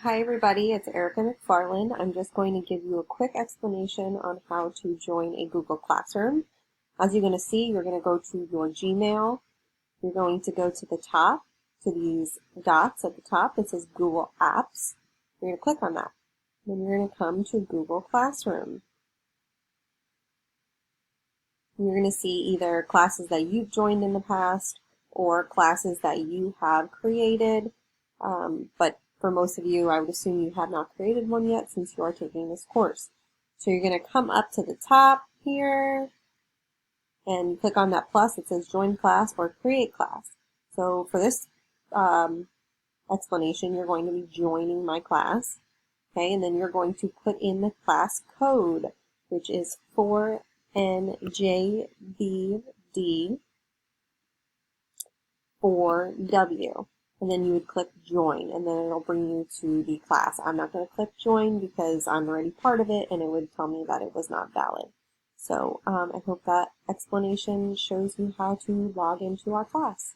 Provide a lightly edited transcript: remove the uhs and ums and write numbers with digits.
Hi everybody, it's Erica McFarland. I'm just going to give you a quick explanation on how to join a Google Classroom. As you're going to see, you're going to go to your Gmail. You're going to go to the top, to these dots at the top that says Google Apps. You're going to click on that. Then you're going to come to Google Classroom. You're going to see either classes that you've joined in the past or classes that you have created, but for most of you, I would assume you have not created one yet since you are taking this course. So you're going to come up to the top here and click on that plus that says Join Class or Create Class. So for this explanation, you're going to be joining my class, okay, and then you're going to put in the class code, which is 4NJBD4W. And then you would click join, and then it'll bring you to the class. I'm not going to click join because I'm already part of it, and it would tell me that it was not valid. So I hope that explanation shows you how to log into our class.